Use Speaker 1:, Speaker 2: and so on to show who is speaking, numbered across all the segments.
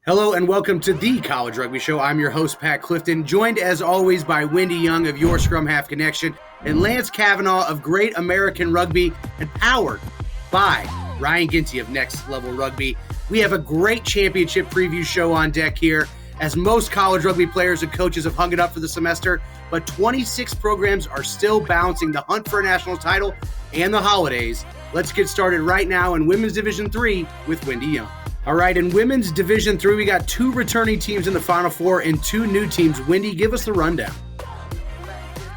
Speaker 1: Hello and welcome to the College Rugby Show. I'm your host, Pat Clifton, joined as always by Wendy Young of Your Scrum Half Connection and Lance Kavanaugh of Great American Rugby, and powered by Ryan Ginty of Next Level Rugby. We have a great championship preview show on deck here, as most college rugby players and coaches have hung it up for the semester, but 26 programs are still balancing the hunt for a national title and the holidays. Let's get started right now in Women's Division III with Wendy Young. All right, in Women's Division III, we got two returning teams in the Final Four and two new teams. Wendy, give us the rundown.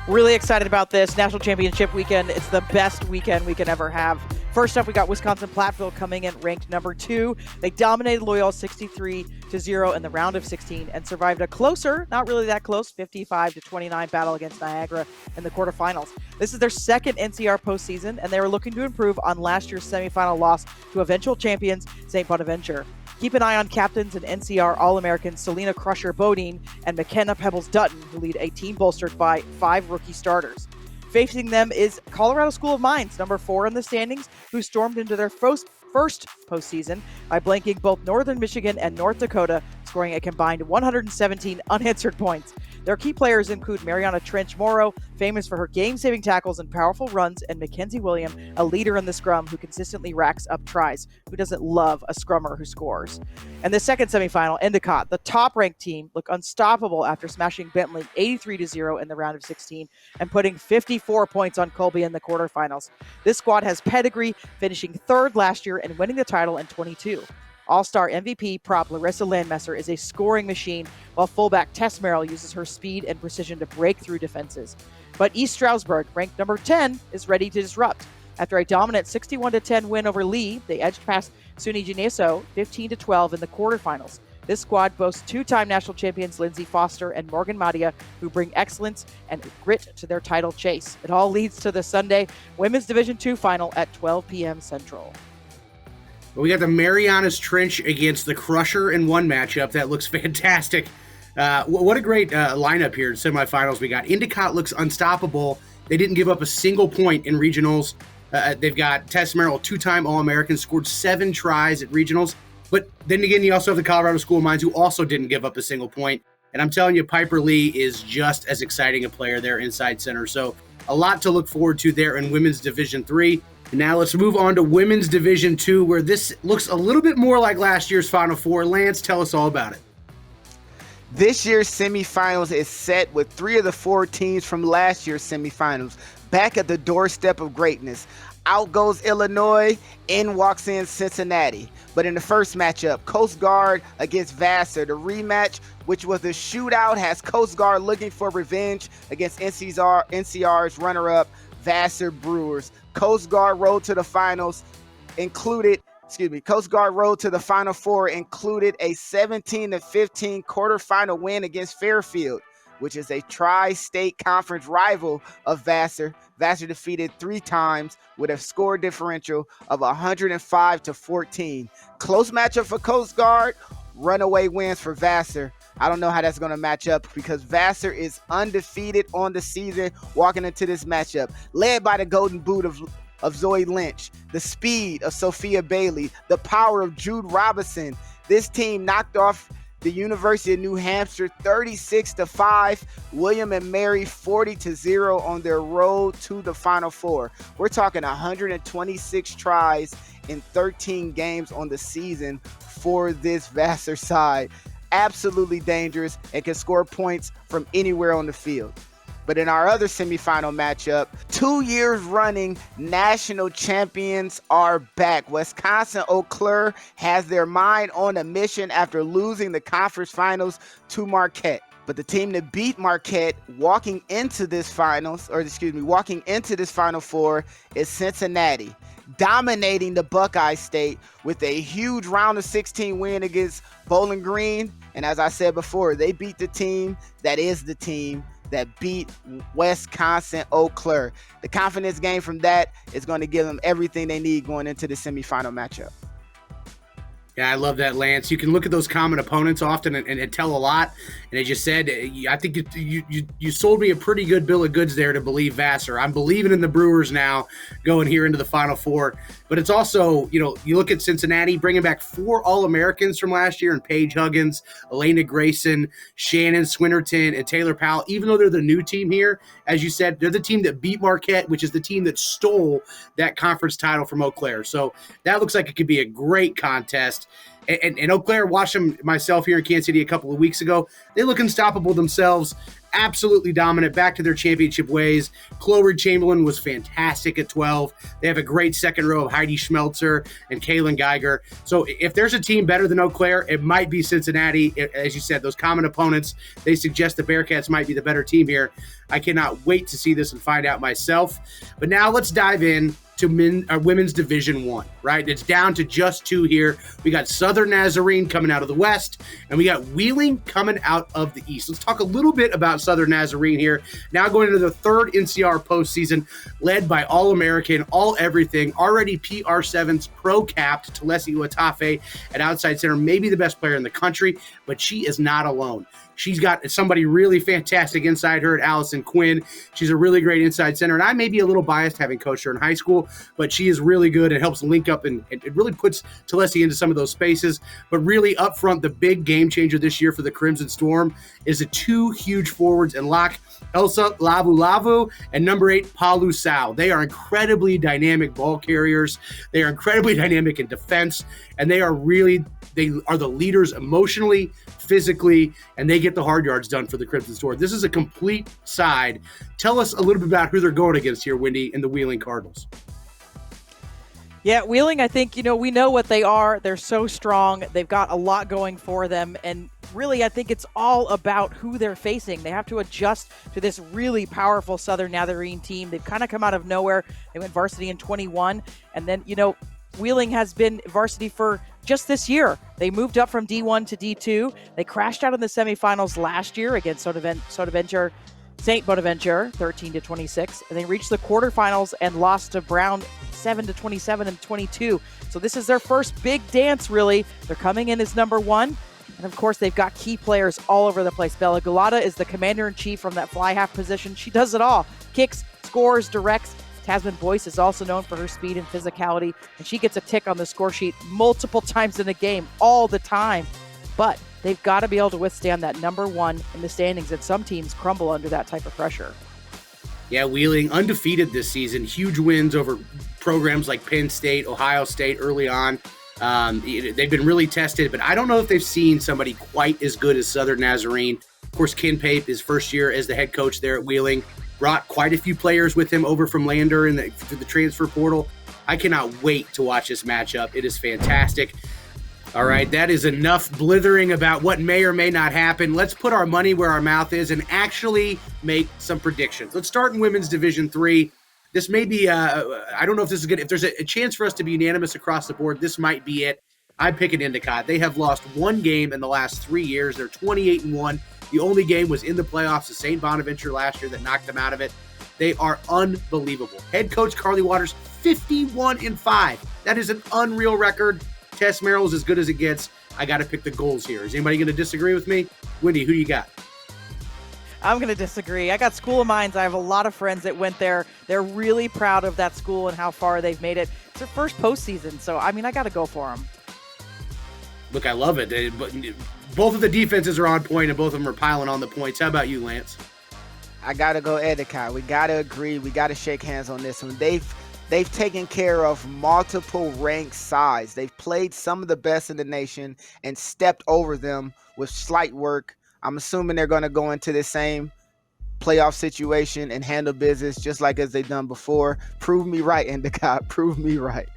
Speaker 2: Really excited about this National Championship weekend. It's the best weekend we can ever have. First up, we got Wisconsin-Platteville coming in ranked number 2. They dominated Loyola 63-0 in the round of 16 and survived a closer, not really that close, 55-29 battle against Niagara in the quarterfinals. This is their second NCR postseason, and they were looking to improve on last year's semifinal loss to eventual champions St. Bonaventure. Keep an eye on captains and NCR All-Americans Selena Crusher Bodine and McKenna Pebbles Dutton, who lead a team bolstered by 5 rookie starters. Facing them is Colorado School of Mines, number 4 in the standings, who stormed into their first postseason by blanking both Northern Michigan and North Dakota, scoring a combined 117 unanswered points. Their key players include Mariana Trench-Morrow, famous for her game-saving tackles and powerful runs, and Mackenzie William, a leader in the scrum who consistently racks up tries. Who doesn't love a scrummer who scores? And the second semifinal, Endicott, the top-ranked team, look unstoppable after smashing Bentley 83-0 in the round of 16 and putting 54 points on Colby in the quarterfinals. This squad has pedigree, finishing 3rd last year and winning the title in 22. All-star MVP prop Larissa Landmesser is a scoring machine, while fullback Tess Merrill uses her speed and precision to break through defenses. But East Stroudsburg, ranked number 10, is ready to disrupt. After a dominant 61-10 win over Lee, they edged past SUNY Geneso 15-12 in the quarterfinals. This squad boasts 2-time national champions Lindsay Foster and Morgan Madia, who bring excellence and grit to their title chase. It all leads to the Sunday Women's Division II final at 12 p.m. Central.
Speaker 1: We got the Marianas Trench against the Crusher in one matchup. That looks fantastic. What a great lineup here in semifinals. We got Endicott looks unstoppable. They didn't give up a single point in regionals. They've got Tess Merrill, 2-time All-American, scored 7 tries at regionals. But then again, you also have the Colorado School of Mines, who also didn't give up a single point. And I'm telling you, Piper Lee is just as exciting a player there inside center. So a lot to look forward to there in Women's Division III. And now let's move on to Women's Division II, where this looks a little bit more like last year's Final Four. Lance, tell us all about it.
Speaker 3: This year's semifinals is set with 3 of the 4 teams from last year's semifinals back at the doorstep of greatness. Out goes Illinois, in walks in Cincinnati. But in the first matchup, Coast Guard against Vassar. The rematch, which was a shootout, has Coast Guard looking for revenge against NCR's runner-up, Vassar Brewers. Coast Guard road to the finals Coast Guard road to the Final Four included a 17-15 quarterfinal win against Fairfield, which is a tri-state conference rival of Vassar. Vassar defeated 3 times with a score differential of 105-14. Close matchup for Coast Guard, runaway wins for Vassar. I don't know how that's going to match up because Vassar is undefeated on the season walking into this matchup, led by the golden boot of Zoe Lynch, the speed of Sophia Bailey, the power of Jude Robinson. This team knocked off the University of New Hampshire 36-5, William and Mary 40-0 on their road to the Final Four. We're talking 126 tries in 13 games on the season for this Vassar side. Absolutely dangerous and can score points from anywhere on the field. But in our other semifinal matchup, 2 years running national champions are back. Wisconsin Eau Claire has their mind on a mission after losing the conference finals to Marquette. But the team that beat Marquette walking into this Final Four is Cincinnati, dominating the Buckeye State with a huge round of 16 win against Bowling Green. And as I said before, they beat the team that is the team that beat Wisconsin Eau Claire. The confidence gain from that is going to give them everything they need going into the semifinal matchup.
Speaker 1: Yeah, I love that, Lance. You can look at those common opponents often and tell a lot. And as you said, I think you sold me a pretty good bill of goods there to believe Vassar. I'm believing in the Brewers now going here into the Final Four. But it's also, you look at Cincinnati bringing back 4 All-Americans from last year, and Paige Huggins, Elena Grayson, Shannon Swinnerton, and Taylor Powell. Even though they're the new team here, as you said, they're the team that beat Marquette, which is the team that stole that conference title from Eau Claire. So that looks like it could be a great contest. And Eau Claire, watched them myself here in Kansas City a couple of weeks ago. They look unstoppable themselves, absolutely dominant, back to their championship ways. Chloe Chamberlain was fantastic at 12. They have a great second row of Heidi Schmelzer and Kaylin Geiger. So if there's a team better than Eau Claire, it might be Cincinnati. As you said, those common opponents, they suggest the Bearcats might be the better team here. I cannot wait to see this and find out myself. But now let's dive in to women's Division I, right? It's down to just 2 here. We got Southern Nazarene coming out of the West, and we got Wheeling coming out of the East. Let's talk a little bit about Southern Nazarene here. Now going into the 3rd NCR postseason, led by All-American, All-Everything, already PR7's pro-capped Talesi Uatafe at outside center, maybe the best player in the country, but she is not alone. She's got somebody really fantastic inside her at Allison Quinn. She's a really great inside center, and I may be a little biased having coached her in high school, but she is really good. It helps link up, and it really puts Talesi into some of those spaces. But really up front, the big game changer this year for the Crimson Storm is the 2 huge forwards in lock, Elsa Lavu and number 8, Palu Sao. They are incredibly dynamic ball carriers. They are incredibly dynamic in defense, and they are the leaders emotionally, physically, and they get the hard yards done for the Crimson Storm. This is a complete side. Tell us a little bit about who they're going against here, Wendy, in the Wheeling Cardinals.
Speaker 2: Yeah, Wheeling, I think, we know what they are. They're so strong. They've got a lot going for them. And really, I think it's all about who they're facing. They have to adjust to this really powerful Southern Nazarene team. They've kind of come out of nowhere. They went varsity in 21. And then, Wheeling has been varsity for just this year. They moved up from D1 to D2. They crashed out in the semifinals last year against St. Bonaventure, 13-26. And they reached the quarterfinals and lost to Brown 7-27 and 22. So this is their first big dance, really. They're coming in as number 1. And of course, they've got key players all over the place. Bella Gulata is the commander-in-chief from that fly half position. She does it all. Kicks, scores, directs. Tasman Boyce is also known for her speed and physicality, and she gets a tick on the score sheet multiple times in a game, all the time. But they've got to be able to withstand that number 1 in the standings, and some teams crumble under that type of pressure.
Speaker 1: Yeah, Wheeling undefeated this season. Huge wins over programs like Penn State, Ohio State early on. They've been really tested, but I don't know if they've seen somebody quite as good as Southern Nazarene. Of course, Ken Pape, his first year as the head coach there at Wheeling, brought quite a few players with him over from Lander through the transfer portal. I cannot wait to watch this matchup. It is fantastic. All right, that is enough blithering about what may or may not happen. Let's put our money where our mouth is and actually make some predictions. Let's start in Women's Division III. This may be, I don't know if this is good. If there's a chance for us to be unanimous across the board, this might be it. I'm picking Endicott. They have lost 1 game in the last 3 years. They're 28-1. The only game was in the playoffs to St. Bonaventure last year that knocked them out of it. They are unbelievable. Head coach Carly Waters, 51-5. That is an unreal record. Tess Merrill's as good as it gets. I got to pick the goals here. Is anybody going to disagree with me? Wendy, who do you got?
Speaker 2: I'm going to disagree. I got School of Mines. I have a lot of friends that went there. They're really proud of that school and how far they've made it. It's their first postseason, so, I got to go for them.
Speaker 1: Look, I love it. Both of the defenses are on point, and both of them are piling on the points. How about you, Lance?
Speaker 3: I got to go Endicott. We got to agree. We got to shake hands on this one. They've taken care of multiple ranked sides. They've played some of the best in the nation and stepped over them with slight work. I'm assuming they're going to go into the same playoff situation and handle business just like as they've done before. Prove me right, Endicott. Prove me right.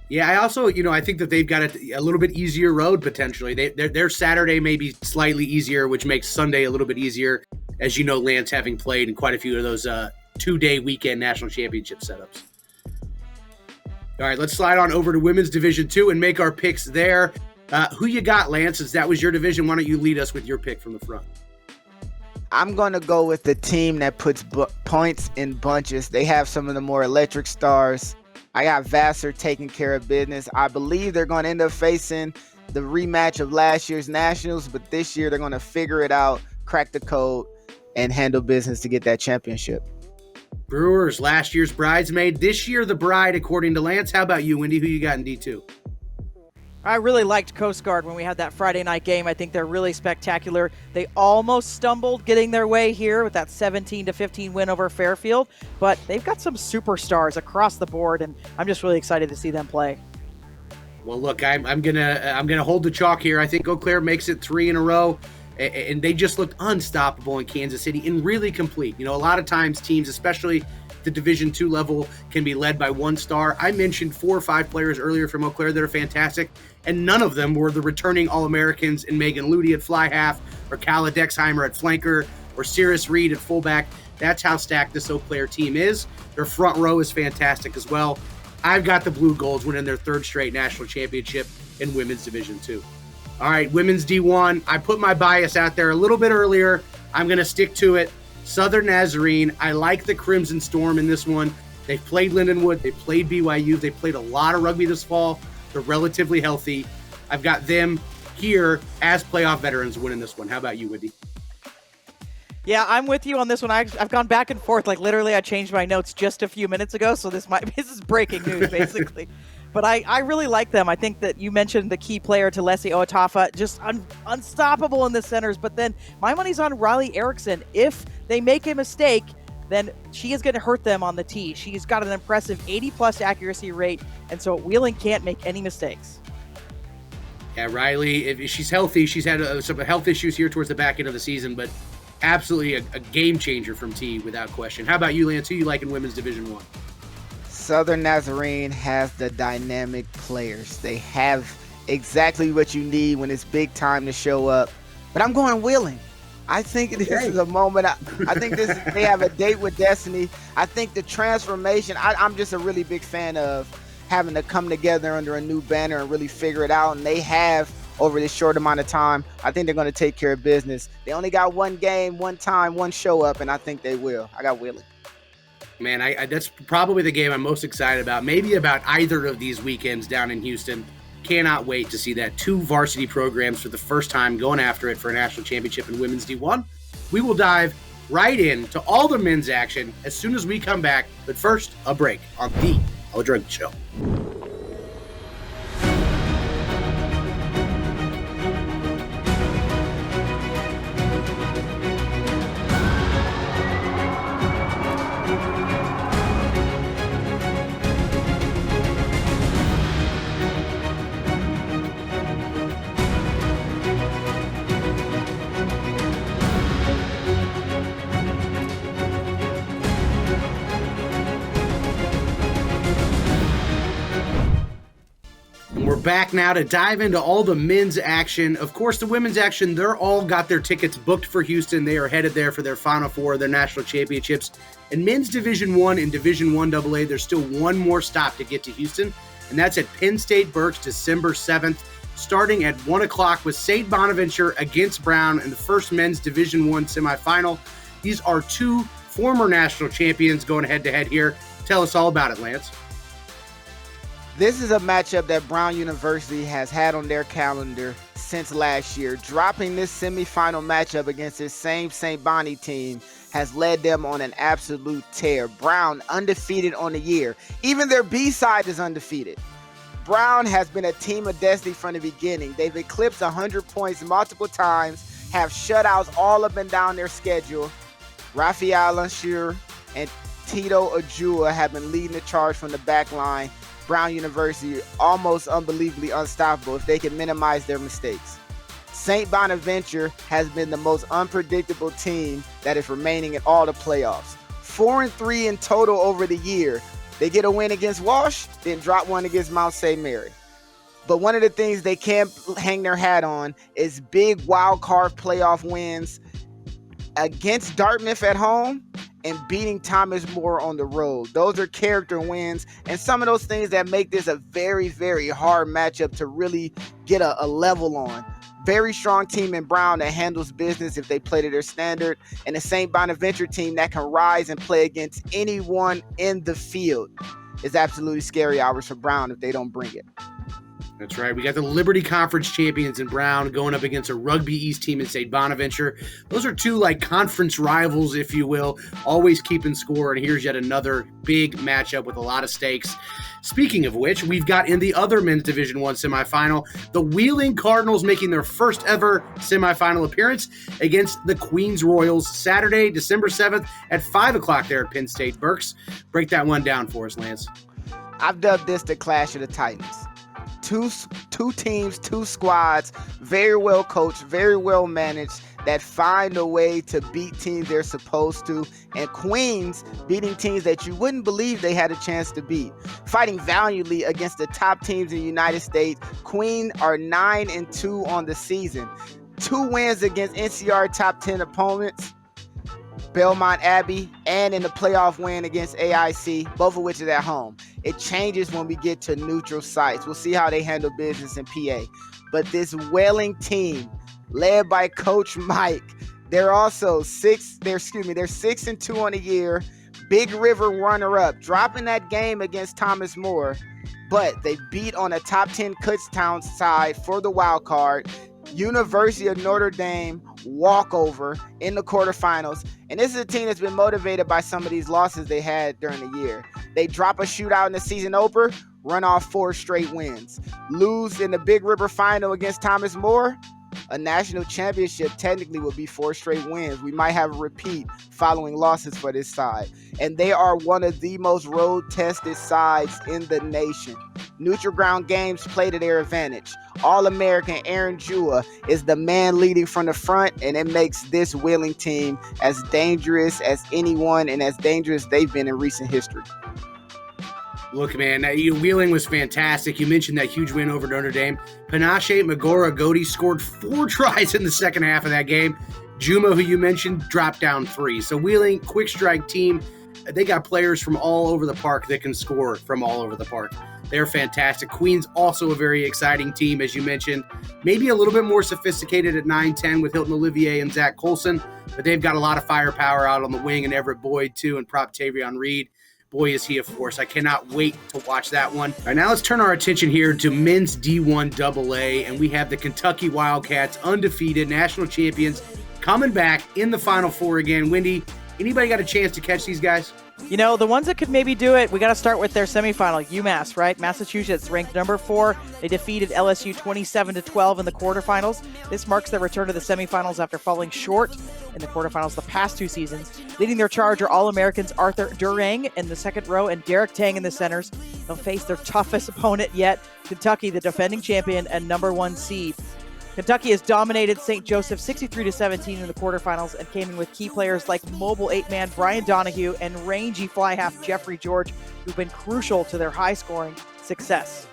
Speaker 1: Yeah, I also, I think that they've got a little bit easier road potentially. Their Saturday may be slightly easier, which makes Sunday a little bit easier. As you know, Lance, having played in quite a few of those 2-day weekend national championship setups. All right, let's slide on over to Women's Division II and make our picks there. Who you got, Lance? Since that was your division, why don't you lead us with your pick from the front?
Speaker 3: I'm going to go with the team that puts points in bunches. They have some of the more electric stars. I got Vassar taking care of business. I believe they're going to end up facing the rematch of last year's Nationals, but this year they're going to figure it out, crack the code, and handle business to get that championship.
Speaker 1: Brewers, last year's bridesmaid, this year the bride, according to Lance. How about you, Wendy? Who you got in D2?
Speaker 2: I really liked Coast Guard when we had that Friday night game. I think they're really spectacular. They almost stumbled getting their way here with that 17-15 win over Fairfield, but they've got some superstars across the board, and I'm just really excited to see them play.
Speaker 1: Well, look, I'm gonna hold the chalk here. I think Eau Claire makes it 3 in a row, and they just looked unstoppable in Kansas City and really complete. You know, a lot of times teams, especially the Division II level, can be led by one star. I mentioned 4 or 5 players earlier from Eau Claire that are fantastic, and none of them were the returning All-Americans in Megan Ludi at fly half, or Kala Dexheimer at flanker, or Cirrus Reed at fullback. That's how stacked this Eau Claire team is. Their front row is fantastic as well. I've got the Blue Golds winning their 3rd straight national championship in Women's Division II. All right, Women's D1. I put my bias out there a little bit earlier. I'm going to stick to it. Southern Nazarene. I like the Crimson Storm in this one. They've played Lindenwood. They played BYU. They played a lot of rugby this fall. They're relatively healthy. I've got them here as playoff veterans winning this one. How about you, Wendy?
Speaker 2: Yeah, I'm with you on this one. I've gone back and forth. Like, literally, I changed my notes just a few minutes ago, so this is breaking news, basically. But I really like them. I think that you mentioned the key player, Talesi Oatafa, just unstoppable in the centers. But then my money's on Riley Erickson. If they make a mistake, then she is going to hurt them on the tee. She's got an impressive 80-plus accuracy rate, and so Wheeling can't make any mistakes.
Speaker 1: Yeah, Riley, if she's healthy, she's had some health issues here towards the back end of the season, but absolutely a game changer from tee without question. How about you, Lance? Who you like in Women's Division I?
Speaker 3: Southern Nazarene has the dynamic players. They have exactly what you need when it's big time to show up. But I'm going Wheeling. I think this is a moment. I think they have a date with destiny. I think the transformation, I'm just a really big fan of having to come together under a new banner and really figure it out. And they have over this short amount of time. I think they're going to take care of business. They only got one game, one time, one show up, and I think they will. I got Wheeling.
Speaker 1: Man, that's probably the game I'm most excited about. Maybe about either of these weekends down in Houston. Cannot wait to see that. 2 varsity programs for the first time going after it for a national championship in Women's D1. We will dive right into all the men's action as soon as we come back. But first, a break on the College Rugby Show. Back now to dive into all the men's action. Of course, the women's action, they're all got their tickets booked for Houston. They are headed there for their Final Four, their national championships. In men's Division I and Division I AA, there's still one more stop to get to Houston, and that's at Penn State Berks, December 7th, starting at 1 o'clock with St. Bonaventure against Brown in the first men's Division I semifinal. These are 2 former national champions going head-to-head here. Tell us all about it, Lance.
Speaker 3: This is a matchup that Brown University has had on their calendar since last year. Dropping this semifinal matchup against this same St. Bonnie team has led them on an absolute tear. Brown undefeated on the year. Even their B-side is undefeated. Brown has been a team of destiny from the beginning. They've eclipsed 100 points multiple times, have shutouts all up and down their schedule. Raphael Lansure and Tito Ajua have been leading the charge from the back line. Brown University almost unbelievably unstoppable if they can minimize their mistakes. St. Bonaventure has been the most unpredictable team that is remaining in all the playoffs. 4-3 in total over the year. They get a win against Walsh, then drop one against Mount St. Mary. But one of the things they can't hang their hat on is big wild card playoff wins against Dartmouth at home and beating Thomas More on the road. Those are character wins and some of those things that make this a very, very hard matchup to really get a level on. Very strong team in Brown that handles business if they play to their standard, and the St. Bonaventure team that can rise and play against anyone in the field. Is absolutely scary hours for Brown if they don't bring it.
Speaker 1: That's right. We got the Liberty Conference champions in Brown going up against a Rugby East team in St. Bonaventure. Those are two conference rivals, if you will, always keeping score. And here's yet another big matchup with a lot of stakes. Speaking of which, we've got in the other men's Division I semifinal, the Wheeling Cardinals making their first ever semifinal appearance against the Queens Royals Saturday, December 7th at 5 o'clock there at Penn State. Burks, break that one down for us, Lance.
Speaker 3: I've dubbed this the Clash of the Titans. Two teams, two squads, very well coached, very well managed, that find a way to beat teams they're supposed to, and Queens beating teams that you wouldn't believe they had a chance to beat. Fighting valiantly against the top teams in the United States, Queens are 9-2 on the season. 2 wins against NCR top 10 opponents, Belmont Abbey, and in the playoff win against AIC, both of which is at home. It changes when we get to neutral sites. We'll see how they handle business in PA. But this Wheeling team, led by Coach Mike, they're 6-2 on the year. Big River runner-up, dropping that game against Thomas More, but they beat on a top 10 Kutztown side for the wild card. University of Notre Dame walkover in the quarterfinals. And this is a team that's been motivated by some of these losses they had during the year. They drop a shootout in the season opener, run off 4 straight wins. Lose in the Big River final against Thomas More. A national championship technically would be 4 straight wins. We might have a repeat following losses for this side. And they are one of the most road-tested sides in the nation. Neutral ground games play to their advantage. All-American Aaron Jua is the man leading from the front, and it makes this Wheeling team as dangerous as anyone and as dangerous they've been in recent history.
Speaker 1: Look, man, Wheeling was fantastic. You mentioned that huge win over Notre Dame. Panache Magora-Godi scored 4 tries in the second half of that game. Juma, who you mentioned, dropped down 3. So Wheeling, quick strike team. They got players from all over the park that can score from all over the park. They're fantastic. Queens, also a very exciting team, as you mentioned. Maybe a little bit more sophisticated at 9-10 with Hilton Olivier and Zach Colson, but they've got a lot of firepower out on the wing, and Everett Boyd, too, and prop Tavion Reed. Boy, is he a force. I cannot wait to watch that one. All right, now let's turn our attention here to men's D1 AA, and we have the Kentucky Wildcats, undefeated national champions, coming back in the Final Four again. Wendy, anybody got a chance to catch these guys?
Speaker 2: You know, the ones that could maybe do it, we got to start with their semifinal. UMass, right? Massachusetts, ranked number 4. They defeated LSU 27-12 in the quarterfinals. This marks their return to the semifinals after falling short in the quarterfinals the past 2 seasons. Leading their charge are All-Americans Arthur Durang in the second row and Derek Tang in the centers. They'll face their toughest opponent yet, Kentucky, the defending champion and number 1 seed. Kentucky has dominated St. Joseph 63-17 in the quarterfinals and came in with key players like mobile 8-man Brian Donahue and rangy fly half Jeffrey George, who've been crucial to their high-scoring success.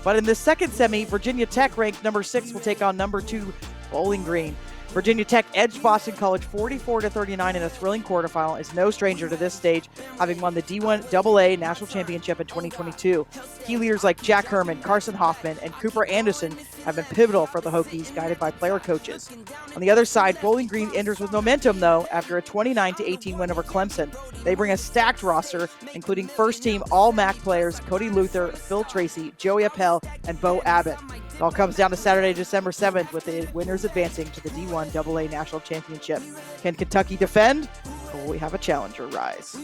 Speaker 2: But in the second semi, Virginia Tech, ranked number 6, will take on number 2 Bowling Green. Virginia Tech edged Boston College 44-39 in a thrilling quarterfinal, is no stranger to this stage, having won the D1 AA National Championship in 2022. Key leaders like Jack Herman, Carson Hoffman, and Cooper Anderson have been pivotal for the Hokies, guided by player coaches. On the other side, Bowling Green enters with momentum, though, after a 29-18 win over Clemson. They bring a stacked roster, including first-team All-MAC players Cody Luther, Phil Tracy, Joey Appel, and Bo Abbott. It all comes down to Saturday, December 7th, with the winners advancing to the D1 AA National Championship. Can Kentucky defend, or will we have a challenger rise?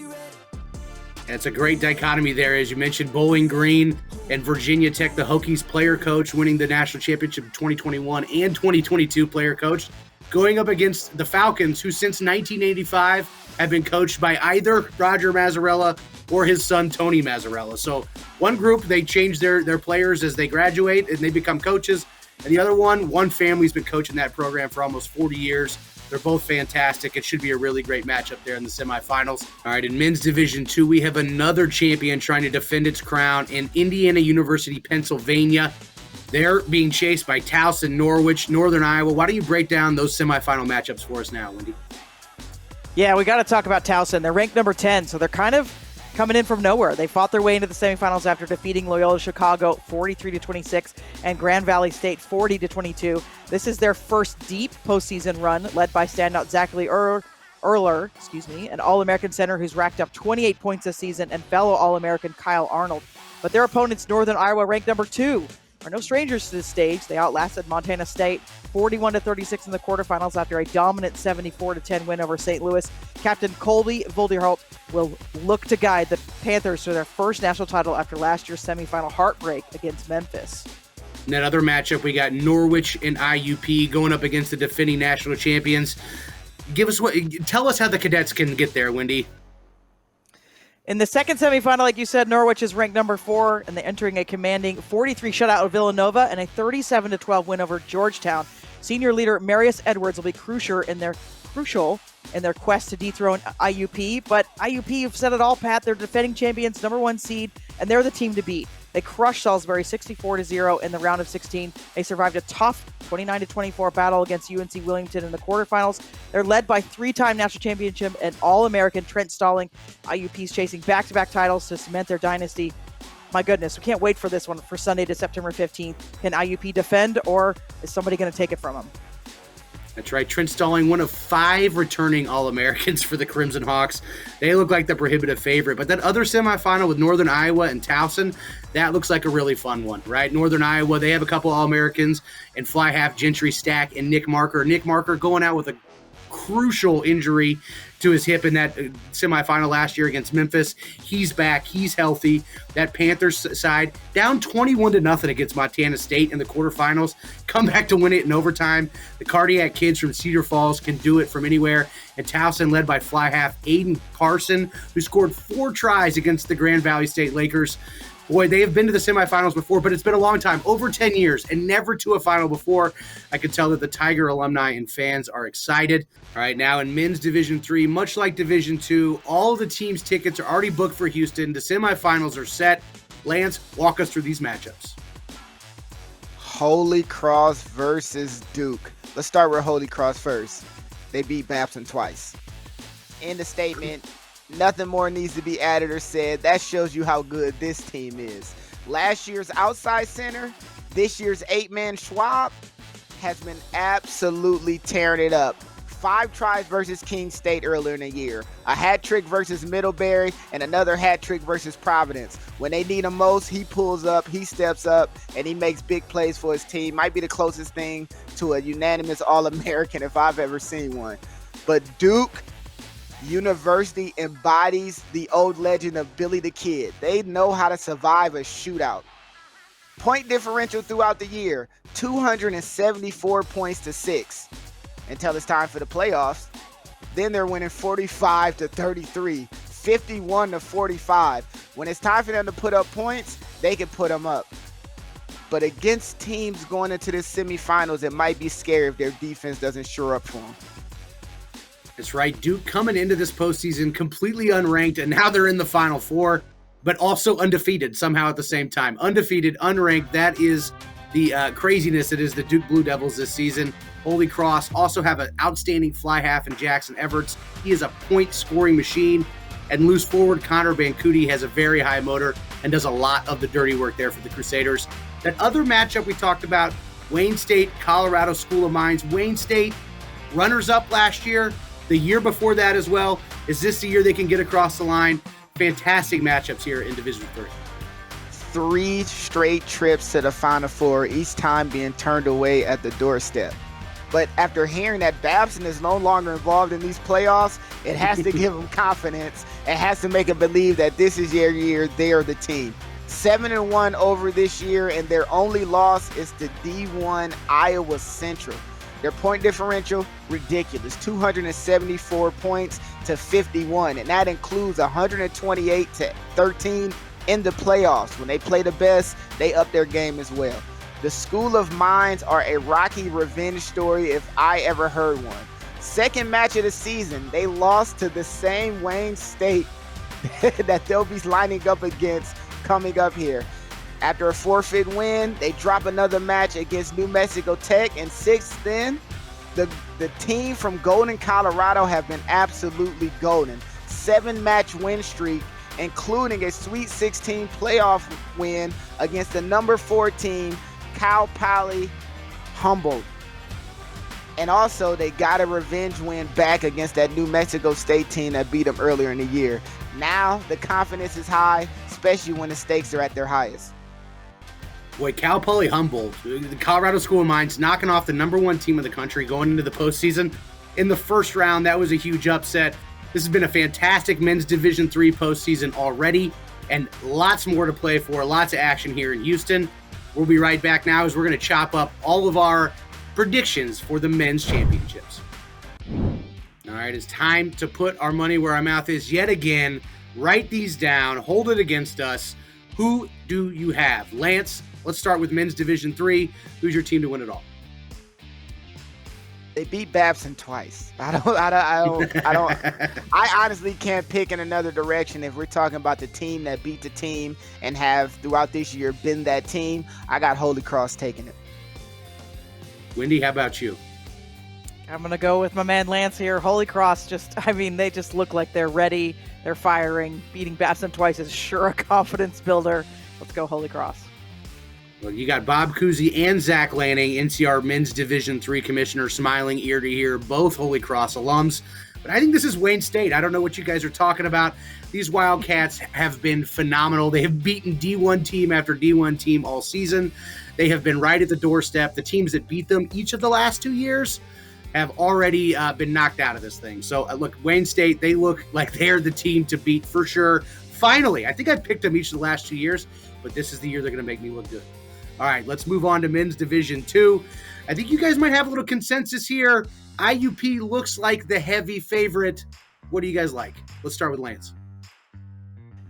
Speaker 1: It's a great dichotomy there, as you mentioned. Bowling Green and Virginia Tech, the Hokies player coach, winning the national championship in 2021 and 2022 player coach, going up against the Falcons, who since 1985 have been coached by either Roger Mazzarella or his son, Tony Mazzarella. So one group, they change their players as they graduate and they become coaches. And the other one family's been coaching that program for almost 40 years. They're both fantastic. It should be a really great matchup there in the semifinals. All right, in men's Division II, we have another champion trying to defend its crown in Indiana University, Pennsylvania. They're being chased by Towson, Norwich, Northern Iowa. Why don't you break down those semifinal matchups for us now, Wendy?
Speaker 2: Yeah, we got to talk about Towson. They're ranked number 10, so they're kind of coming in from nowhere. They fought their way into the semifinals after defeating Loyola Chicago 43-26 and Grand Valley State 40-22. This is their first deep postseason run, led by standout Zachary Erler, an All-American center who's racked up 28 points this season, and fellow All-American Kyle Arnold. But their opponents, Northern Iowa, ranked number 2. are no strangers to this stage. They outlasted Montana State 41-36 in the quarterfinals after a dominant 74-10 win over St. Louis. Captain Colby Volderholt will look to guide the Panthers to their first national title after last year's semifinal heartbreak against Memphis.
Speaker 1: In that other matchup, we got Norwich and IUP going up against the defending national champions. Tell us how the Cadets can get there, Wendy.
Speaker 2: In the second semifinal, like you said, Norwich is ranked number 4, and they're entering a commanding 43 shutout of Villanova and a 37-12 win over Georgetown. Senior leader Marius Edwards will be crucial in their quest to dethrone IUP. But IUP, you've said it all, Pat. They're defending champions, number 1 seed, and they're the team to beat. They crushed Salisbury 64-0 in the round of 16. They survived a tough 29-24 battle against UNC Wilmington in the quarterfinals. They're led by 3-time national championship and All-American Trent Stalling. IUP's chasing back-to-back titles to cement their dynasty. My goodness, we can't wait for this one for Sunday to September 15th. Can IUP defend, or is somebody going to take it from them?
Speaker 1: That's right. Trent Stalling, one of 5 returning All-Americans for the Crimson Hawks. They look like the prohibitive favorite. But that other semifinal with Northern Iowa and Towson, that looks like a really fun one, right? Northern Iowa, they have a couple All-Americans and fly half Gentry Stack and Nick Marker. Nick Marker going out with a crucial injury to his hip in that semifinal last year against Memphis. He's back. He's healthy. That Panthers side down 21-0 against Montana State in the quarterfinals. Come back to win it in overtime. The Cardiac kids from Cedar Falls can do it from anywhere. And Towson led by fly half Aiden Carson, who scored 4 tries against the Grand Valley State Lakers. Boy, they have been to the semifinals before, but it's been a long time, over 10 years, and never to a final before. I can tell that the Tiger alumni and fans are excited. All right, now in men's Division III, much like Division II, all the teams' tickets are already booked for Houston. The semifinals are set. Lance, walk us through these matchups.
Speaker 3: Holy Cross versus Duke. Let's start with Holy Cross first. They beat Babson twice. In the statement, nothing more needs to be added or said. That shows you how good this team is. Last year's outside center, this year's 8-man Schwab has been absolutely tearing it up. 5 tries versus King State earlier in the year. A hat trick versus Middlebury and another hat trick versus Providence. When they need him most, he pulls up, he steps up, and he makes big plays for his team. Might be the closest thing to a unanimous All-American if I've ever seen one. But Duke University embodies the old legend of Billy the Kid. They know how to survive a shootout. Point differential throughout the year, 274 points to 6 until it's time for the playoffs. Then they're winning 45-33, 51-45. When it's time for them to put up points, they can put them up. But against teams going into the semifinals, it might be scary if their defense doesn't shore up for them.
Speaker 1: That's right. Duke coming into this postseason completely unranked, and now they're in the Final Four, but also undefeated somehow at the same time. Undefeated, unranked, that is the craziness that is the Duke Blue Devils this season. Holy Cross also have an outstanding fly half in Jackson Everts. He is a point-scoring machine. And loose forward Connor Bancuti has a very high motor and does a lot of the dirty work there for the Crusaders. That other matchup we talked about, Wayne State, Colorado School of Mines. Wayne State, runners-up last year. The year before that as well. Is this the year they can get across the line? Fantastic matchups here in Division III.
Speaker 3: 3 straight trips to the Final Four, each time being turned away at the doorstep. But after hearing that Babson is no longer involved in these playoffs, it has to give them confidence. It has to make them believe that this is their year, they are the team. 7-1 over this year, and their only loss is to D1 Iowa Central. Their point differential, ridiculous, 274 points to 51, and that includes 128-13 in the playoffs. When they play the best, they up their game as well. The School of Mines are a rocky revenge story if I ever heard one. Second match of the season, they lost to the same Wayne State that they'll be lining up against coming up here. After a forfeit win, they drop another match against New Mexico Tech, and sixth then, the team from Golden, Colorado have been absolutely golden. 7-match win streak, including a Sweet 16 playoff win against the number 4 team, Cal Poly Humboldt. And also, they got a revenge win back against that New Mexico State team that beat them earlier in the year. Now, the confidence is high, especially when the stakes are at their highest.
Speaker 1: Boy, Cal Poly Humboldt, the Colorado School of Mines, knocking off the number 1 team of the country going into the postseason. In the first round, that was a huge upset. This has been a fantastic men's Division III postseason already, and lots more to play for, lots of action here in Houston. We'll be right back now as we're going to chop up all of our predictions for the men's championships. All right, it's time to put our money where our mouth is yet again. Write these down, hold it against us. Who do you have? Lance, let's start with men's Division III. Who's your team to win it all?
Speaker 3: They beat Babson twice. I honestly can't pick in another direction. If we're talking about the team that beat the team and have throughout this year been that team, I got Holy Cross taking it.
Speaker 1: Wendy, how about you?
Speaker 2: I'm going to go with my man Lance here. Holy Cross they just look like they're ready. They're firing. Beating Babson twice is sure a confidence builder. Let's go Holy Cross.
Speaker 1: Well, you got Bob Cousy and Zach Lanning, NCR Men's Division III Commissioner, smiling ear to ear, both Holy Cross alums. But I think this is Wayne State. I don't know what you guys are talking about. These Wildcats have been phenomenal. They have beaten D1 team after D1 team all season. They have been right at the doorstep. The teams that beat them each of the last 2 years have already been knocked out of this thing. So, look, Wayne State, they look like they're the team to beat for sure. Finally, I think I picked them each of the last 2 years, but this is the year they're going to make me look good. All right, let's move on to men's Division II. I think you guys might have a little consensus here. IUP looks like the heavy favorite. What do you guys like? Let's start with Lance.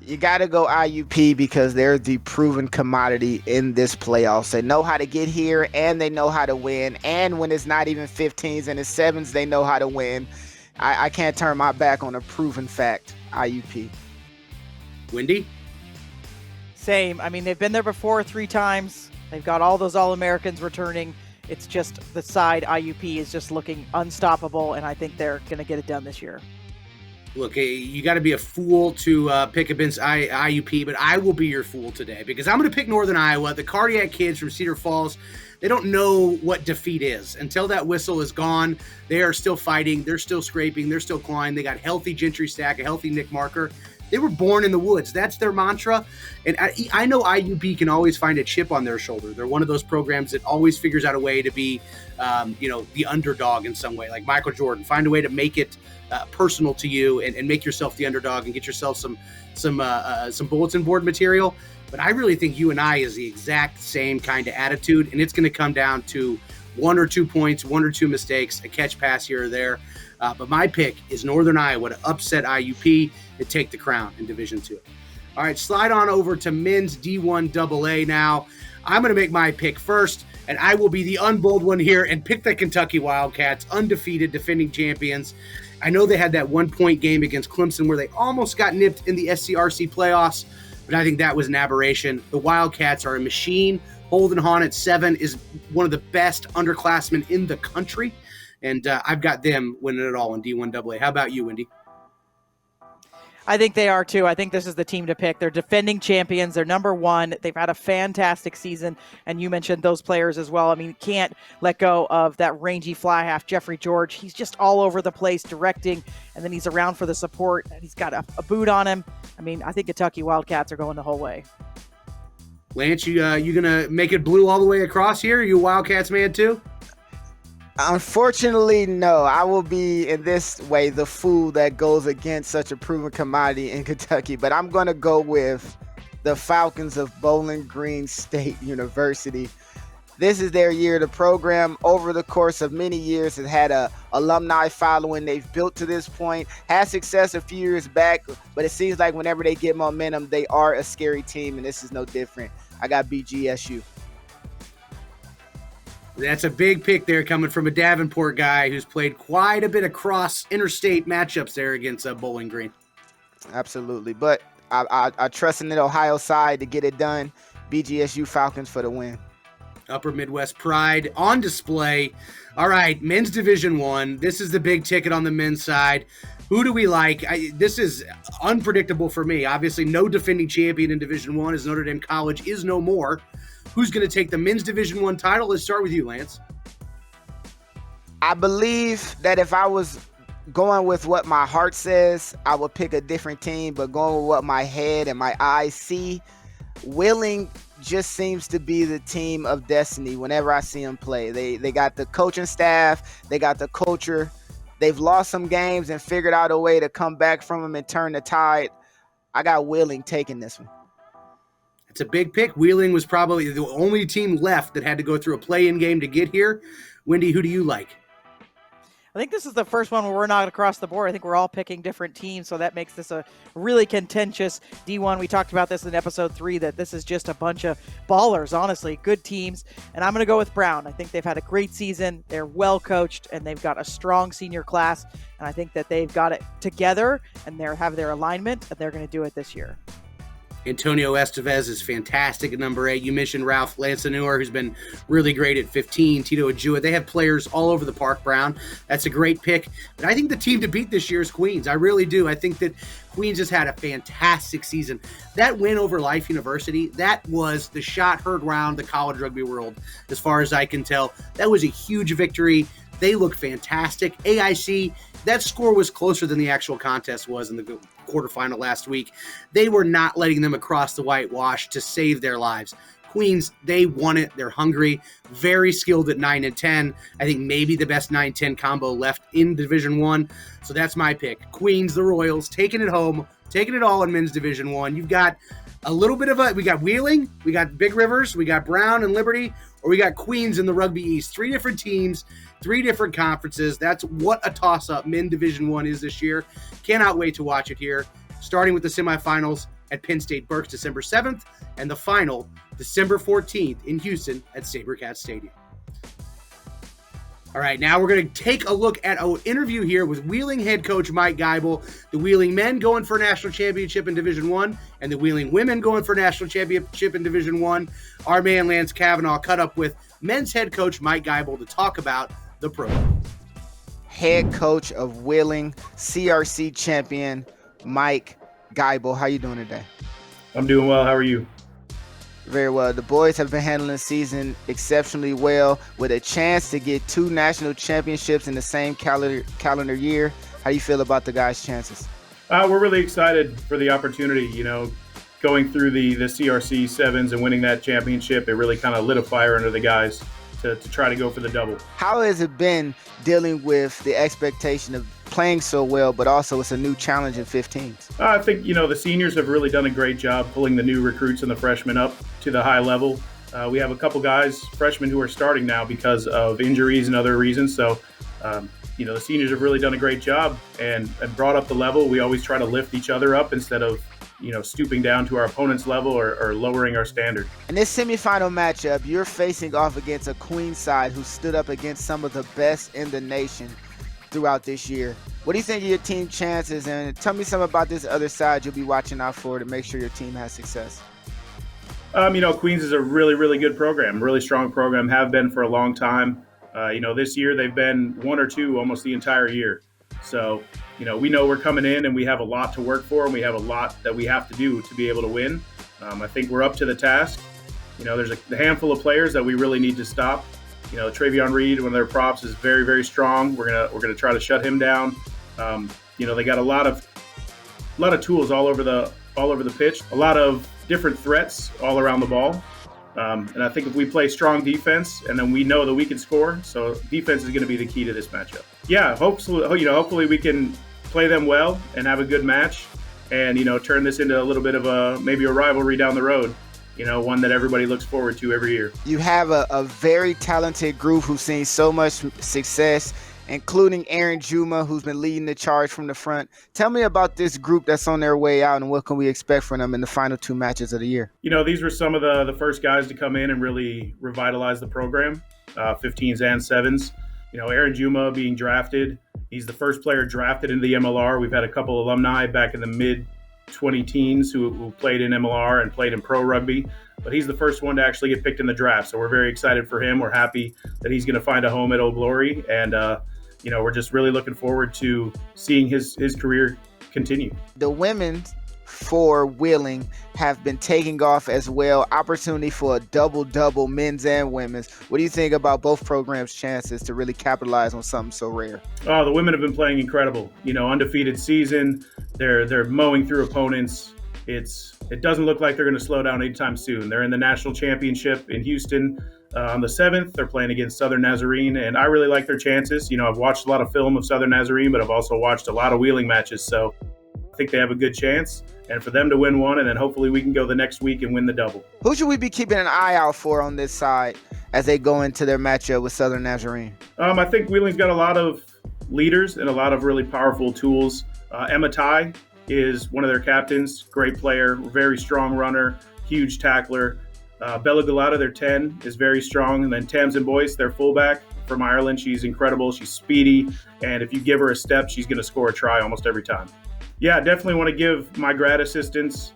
Speaker 3: You got to go IUP because they're the proven commodity in this playoffs. They know how to get here, and they know how to win. And when it's not even 15s and it's 7s, they know how to win. I can't turn my back on a proven fact, IUP.
Speaker 1: Wendy?
Speaker 2: Same. They've been there before 3 times. They've got all those All-Americans returning. It's just the side IUP is just looking unstoppable, and I think they're going to get it done this year.
Speaker 1: Look, you got to be a fool to pick against IUP, but I will be your fool today because I'm going to pick Northern Iowa. The Cardiac kids from Cedar Falls, they don't know what defeat is. Until that whistle is gone, they are still fighting. They're still scraping. They're still clawing. They got healthy Gentry Stack, a healthy Nick Marker. They were born in the woods. That's their mantra. And I know IUP can always find a chip on their shoulder. They're one of those programs that always figures out a way to be, the underdog in some way, like Michael Jordan. Find a way to make it personal to you and make yourself the underdog and get yourself some bulletin board material. But I really think UNI is the exact same kind of attitude, and it's going to come down to 1 or 2 points, 1 or 2 mistakes, a catch pass here or there. But my pick is Northern Iowa to upset IUP and take the crown in Division II. All right, slide on over to men's D1 AA now. I'm going to make my pick first, and I will be the unbold one here and pick the Kentucky Wildcats, undefeated defending champions. I know they had that 1-point game against Clemson where they almost got nipped in the SCRC playoffs, but I think that was an aberration. The Wildcats are a machine. Holden Hahn at 7 is one of the best underclassmen in the country, and I've got them winning it all in D1 AA. How about you, Wendy?
Speaker 2: I think they are too. I think this is the team to pick. They're defending champions. They're number 1. They've had a fantastic season, and you mentioned those players as well. Can't let go of that rangy fly half, Jeffrey George. He's just all over the place directing, and then he's around for the support, and he's got a boot on him. I think Kentucky Wildcats are going the whole way.
Speaker 1: Lance, you gonna make it blue all the way across here? Are you a Wildcats man too?
Speaker 3: Unfortunately, no. I will be, in this way, the fool that goes against such a proven commodity in Kentucky. But I'm going to go with the Falcons of Bowling Green State University. This is their year. The program, over the course of many years, has had a alumni following. They've built to this point, had success a few years back, but it seems like whenever they get momentum, they are a scary team, and this is no different. I got BGSU.
Speaker 1: That's a big pick there coming from a Davenport guy who's played quite a bit of cross-interstate matchups there against Bowling Green.
Speaker 3: Absolutely, but I trust in the Ohio side to get it done. BGSU Falcons for the win.
Speaker 1: Upper Midwest pride on display. All right, men's Division I. This is the big ticket on the men's side. Who do we like? This is unpredictable for me. Obviously, no defending champion in Division I as Notre Dame College is no more. Who's going to take the men's Division I title? Let's start with you, Lance.
Speaker 3: I believe that if I was going with what my heart says, I would pick a different team, but going with what my head and my eyes see, Willing just seems to be the team of destiny whenever I see them play. They got the coaching staff, they got the culture. They've lost some games and figured out a way to come back from them and turn the tide. I got Wheeling taking this one.
Speaker 1: It's a big pick. Wheeling was probably the only team left that had to go through a play-in game to get here. Wendy, who do you like?
Speaker 2: I think this is the first one where we're not across the board. I think we're all picking different teams, so that makes this a really contentious D1. We talked about this in episode 3, that this is just a bunch of ballers, honestly, good teams. And I'm going to go with Brown. I think they've had a great season. They're well coached, and they've got a strong senior class. And I think that they've got it together, and they have their alignment, and they're going to do it this year.
Speaker 1: Antonio Estevez is fantastic at number 8. You mentioned Ralph Lansaneur, who's been really great at 15. Tito Ajua. They have players all over the park, Brown. That's a great pick. But I think the team to beat this year is Queens. I really do. I think that Queens has had a fantastic season. That win over Life University, that was the shot heard round the college rugby world, as far as I can tell. That was a huge victory. They look fantastic. AIC, that score was closer than the actual contest was in the quarterfinal last week. They were not letting them across the whitewash to save their lives. Queens, they won it. They're hungry, very skilled at 9 and 10. I think maybe the best 9-10 combo left in Division 1. So that's my pick. Queens, the Royals, taking it home, taking it all in men's Division 1. You've got a little bit of we got Wheeling, we got Big Rivers, we got Brown and Liberty, or we got Queens in the Rugby East. 3 different teams, 3 different conferences. That's what a toss-up men Division 1 is this year. Cannot wait to watch it here, starting with the semifinals at Penn State Berks December 7th, and the final December 14th in Houston at SaberCats Stadium. All right, now we're going to take a look at an interview here with Wheeling head coach Mike Geibel. The Wheeling men going for a national championship in Division 1, and the Wheeling women going for a national championship in Division 1. Our man Lance Kavanaugh cut up with men's head coach Mike Geibel to talk about the program.
Speaker 3: Head coach of Wheeling, CRC champion Mike Geibel. How you doing today?
Speaker 4: I'm doing well. How are you?
Speaker 3: Very well. The boys have been handling the season exceptionally well, with a chance to get 2 national championships in the same calendar year. How do you feel about the guys' chances?
Speaker 4: We're really excited for the opportunity. Going through the CRC sevens and winning that championship, it really kind of lit a fire under the guys to try to go for the double.
Speaker 3: How has it been dealing with the expectation of playing so well, but also it's a new challenge in 15s?
Speaker 4: I think, the seniors have really done a great job pulling the new recruits and the freshmen up to the high level. We have a couple guys, freshmen, who are starting now because of injuries and other reasons. So, the seniors have really done a great job and brought up the level. We always try to lift each other up instead of, stooping down to our opponent's level or lowering our standard.
Speaker 3: In this semifinal matchup, you're facing off against a Queens side who stood up against some of the best in the nation throughout this year. What do you think of your team chances? And tell me something about this other side you'll be watching out for to make sure your team has success.
Speaker 4: Queens is a really, really good program, really strong program, have been for a long time. This year they've been 1 or 2 almost the entire year. So, we know we're coming in and we have a lot to work for, and we have a lot that we have to do to be able to win. I think we're up to the task. There's a handful of players that we really need to stop. Travion Reed, one of their props, is very, very strong. We're gonna try to shut him down. They got a lot of tools all over the pitch, a lot of different threats all around the ball. And I think if we play strong defense, and then we know that we can score, so defense is going to be the key to this matchup. Yeah, hopefully we can play them well and have a good match, and turn this into a little bit of maybe a rivalry down the road. One that everybody looks forward to every year.
Speaker 3: You have a very talented group who's seen so much success, including Aaron Juma, who's been leading the charge from the front. Tell me about this group that's on their way out, and what can we expect from them in the final 2 matches of the year?
Speaker 4: These were some of the first guys to come in and really revitalize the program, 15s and 7s. Aaron Juma being drafted. He's the first player drafted into the MLR. We've had a couple alumni back in the mid-20 teens who played in MLR and played in pro rugby, but he's the first one to actually get picked in the draft. So we're very excited for him. We're happy that he's going to find a home at Old Glory, and we're just really looking forward to seeing his career continue.
Speaker 3: The women for Wheeling have been taking off as well. Opportunity for a double-double, men's and women's. What do you think about both programs' chances to really capitalize on something so rare?
Speaker 4: Oh, the women have been playing incredible. Undefeated season. They're mowing through opponents. it doesn't look like they're going to slow down anytime soon. They're in the national championship in Houston on the 7th. They're playing against Southern Nazarene, and I really like their chances. I've watched a lot of film of Southern Nazarene, but I've also watched a lot of Wheeling matches, so I think they have a good chance. And for them to win one, and then hopefully we can go the next week and win the double.
Speaker 3: Who should we be keeping an eye out for on this side as they go into their matchup with Southern Nazarene?
Speaker 4: I think Wheeling's got a lot of leaders and a lot of really powerful tools. Emma Tai is one of their captains, great player, very strong runner, huge tackler. Bella Galata, their 10, is very strong. And then Tamsin Boyce, their fullback from Ireland, she's incredible. She's speedy. And if you give her a step, she's going to score a try almost every time. Yeah, definitely want to give my grad assistants,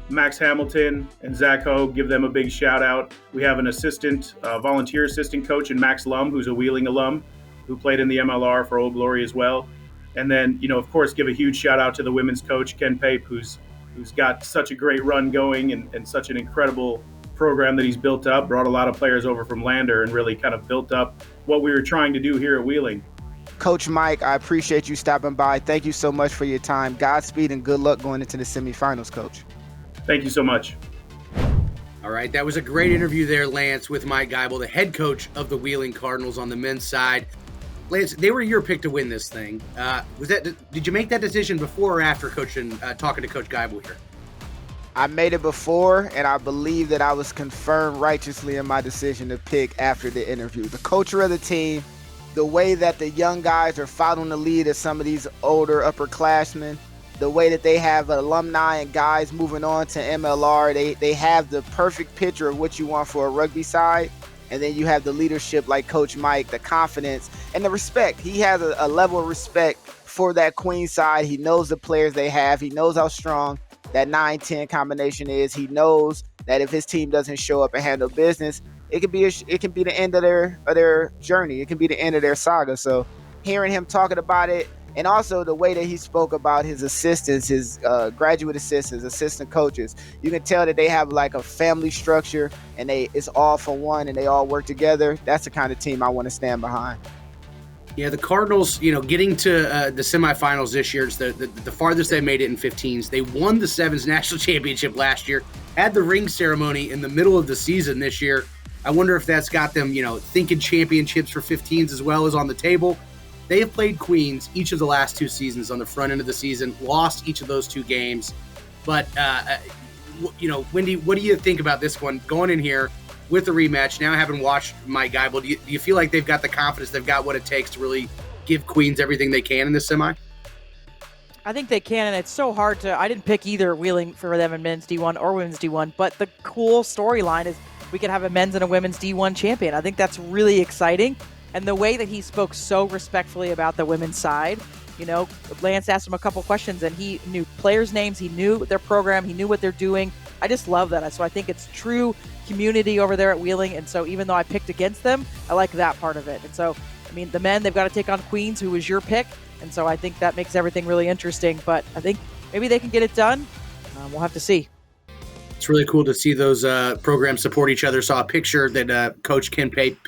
Speaker 4: Max Hamilton and Zach Ho, give them a big shout out. We have an volunteer assistant coach in Max Lum, who's a Wheeling alum, who played in the MLR for Old Glory as well. And then, of course, give a huge shout out to the women's coach, Ken Pape, who's got such a great run going and such an incredible program that he's built up, brought a lot of players over from Lander and really kind of built up what we were trying to do here at Wheeling.
Speaker 3: Coach Mike, I appreciate you stopping by. Thank you so much for your time. Godspeed and good luck going into the semifinals, Coach.
Speaker 4: Thank you so much.
Speaker 1: All right, that was a great interview there, Lance, with Mike Geibel, the head coach of the Wheeling Cardinals on the men's side. Lance, they were your pick to win this thing. Did you make that decision before or after talking to Coach Geibel here?
Speaker 3: I made it before, and I believe that I was confirmed righteously in my decision to pick after the interview. The culture of the team, the way that the young guys are following the lead of some of these older upperclassmen, the way that they have alumni and guys moving on to MLR, they have the perfect picture of what you want for a rugby side. And then you have the leadership like Coach Mike, the confidence, and the respect. He has a level of respect for that Queen side. He knows the players they have. He knows how strong that 9-10 combination is. He knows that if his team doesn't show up and handle business, it can be the end of their journey. It can be the end of their saga. So hearing him talking about it, and also the way that he spoke about his assistants, his graduate assistants, assistant coaches, you can tell that they have like a family structure and it's all for one and they all work together. That's the kind of team I want to stand behind.
Speaker 1: Yeah, the Cardinals, getting to the semifinals this year, it's the farthest they made it in 15s. They won the Sevens national championship last year, had the ring ceremony in the middle of the season this year. I wonder if that's got them, thinking championships for 15s as well as on the table. They have played Queens each of the last 2 seasons on the front end of the season, lost each of those 2 games. But, Wendy, what do you think about this one going in here with the rematch? Now having watched Mike Geibel, do you feel like they've got the confidence, they've got what it takes to really give Queens everything they can in this semi?
Speaker 2: I think they can, and it's so hard I didn't pick either Wheeling for them in men's D1 or women's D1, but the cool storyline is we could have a men's and a women's D1 champion. I think that's really exciting. And the way that he spoke so respectfully about the women's side, Lance asked him a couple questions and he knew players' names, he knew their program, he knew what they're doing. I just love that. So I think it's true community over there at Wheeling. And so even though I picked against them, I like that part of it. And so, the men, they've got to take on Queens, who was your pick. And so I think that makes everything really interesting. But I think maybe they can get it done. We'll have to see.
Speaker 1: It's really cool to see those programs support each other. Saw a picture that Coach Ken Pape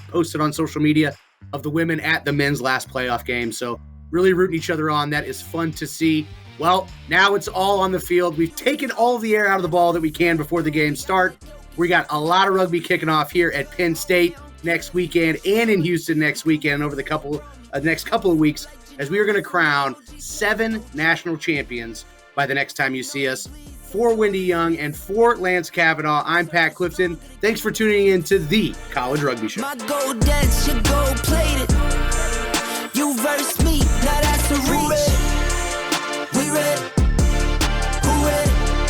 Speaker 1: posted on social media of the women at the men's last playoff game. So really rooting each other on. That is fun to see. Well, now it's all on the field. We've taken all the air out of the ball that we can before the games start. We got a lot of rugby kicking off here at Penn State next weekend and in Houston next weekend over the next couple of weeks, as we are going to crown 7 national champions by the next time you see us. For Wendy Young and for Lance Kavanaugh, I'm Pat Clifton. Thanks for tuning in to the College Rugby Show.
Speaker 5: My gold dance, your gold plated. You verse me, now that's a real.